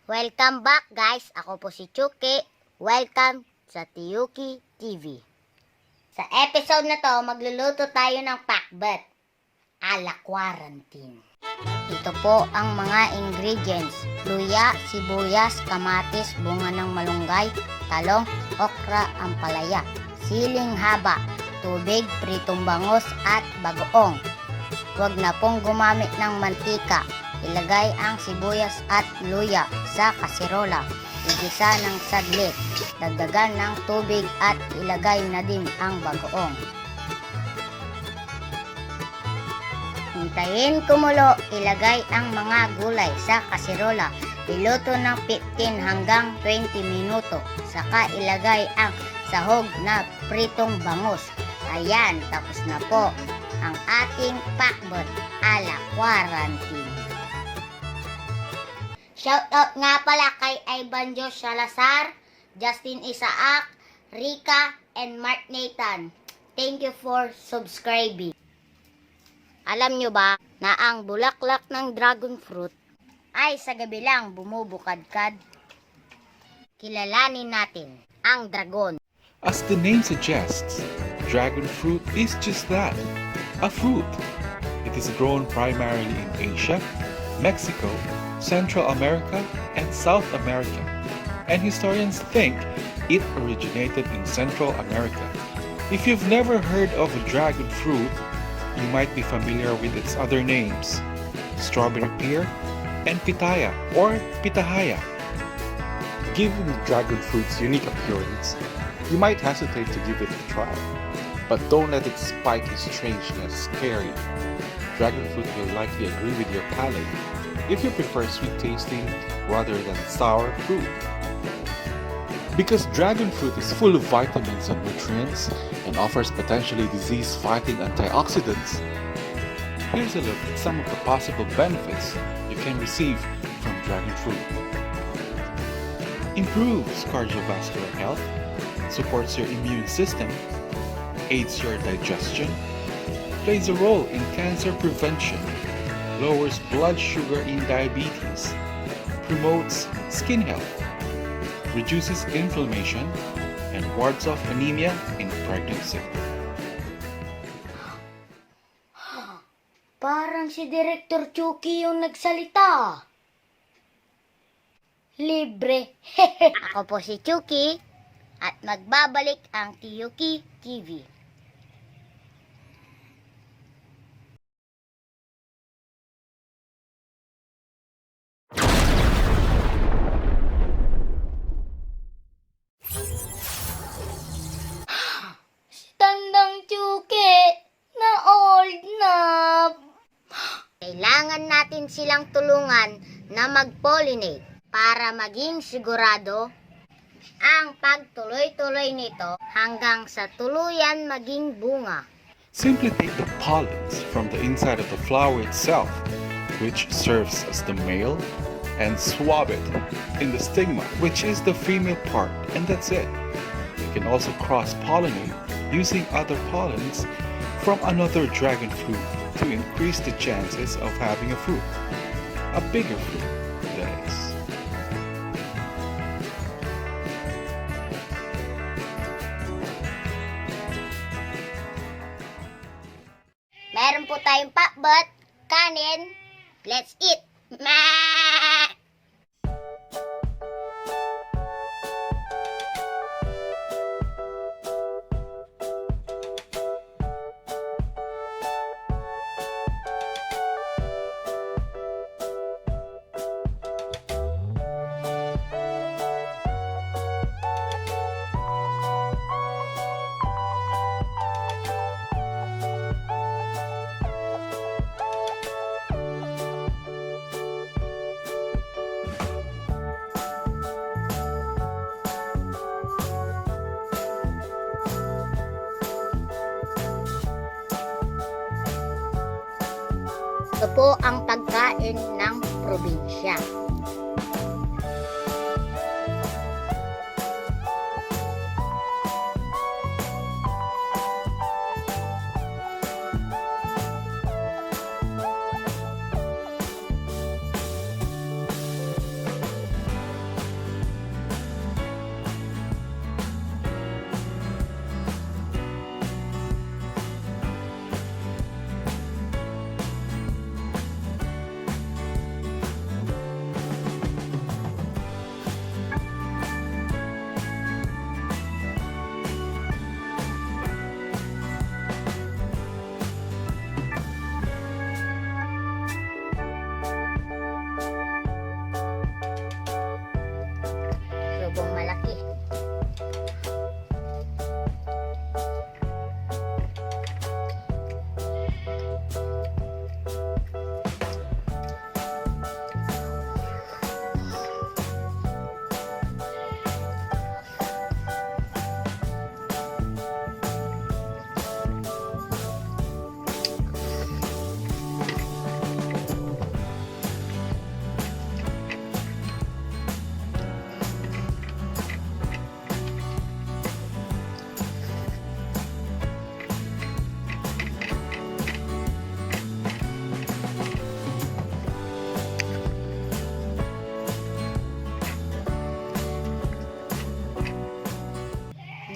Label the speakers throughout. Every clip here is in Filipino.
Speaker 1: Welcome back guys, ako po si Chucky. Welcome sa Tiyuki TV. Sa episode na to, magluluto tayo ng pakbet ala quarantine. Ito po ang mga ingredients: luya, sibuyas, kamatis, bunga ng malunggay, talong, okra, ampalaya, siling haba, tubig, pritong bangus at bagoong. Huwag na pong gumamit ng mantika. Ilagay ang sibuyas at luya sa kasirola. Igisa ng saglit. Dagdagan ng tubig at ilagay na din ang bagoong. Hintayin kumulo. Ilagay ang mga gulay sa kasirola. Iluto ng 15 hanggang 20 minuto. Saka ilagay ang sahog na pritong bangus. Ayan, tapos na po ang ating pakbet ala quarantine. Shoutout nga pala kay Ivan Josh Salazar, Justin Isaac, Rika, and Mark Nathan. Thank you for subscribing. Alam nyo ba na ang bulaklak ng dragon fruit ay sa gabi lang bumubukadkad? Kilalanin natin ang dragon.
Speaker 2: As the name suggests, dragon fruit is just that, a fruit. It is grown primarily in Asia, Mexico, Central America, and South America, and historians think it originated in Central America. If you've never heard of a dragon fruit, you might be familiar with its other names: strawberry pear and pitaya or pitahaya.
Speaker 3: Given the dragon fruit's unique appearance, you might hesitate to give it a try, but don't let its spiky strangeness scare you. Dragon fruit will likely agree with your palate if you prefer sweet tasting rather than sour fruit. Because dragon fruit is full of vitamins and nutrients and offers potentially disease-fighting antioxidants, here's a look at some of the possible benefits you can receive from dragon fruit. Improves cardiovascular health, supports your immune system, aids your digestion, plays a role in cancer prevention, lowers blood sugar in diabetes, promotes skin health, reduces inflammation, and wards off anemia in pregnancy.
Speaker 1: Parang si Director Chucky yung nagsalita. Libre. Ako po si Chucky at magbabalik ang Tiyuki TV. Tandang Chucky, na old na. Kailangan natin silang tulungan na mag-pollinate para maging sigurado ang pagtuloy-tuloy nito hanggang sa tuluyan maging bunga.
Speaker 2: Simply take the pollens from the inside of the flower itself, which serves as the male, and swab it in the stigma, which is the female part, and that's it. You can also cross-pollinate using other pollens from another dragon fruit to increase the chances of having a fruit. A bigger fruit, that is.
Speaker 1: Meron po tayong pakbet, kanin, let's eat! Ito po ang pagkain ng probinsya.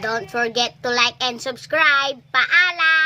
Speaker 1: Don't forget to like and subscribe. Paalam!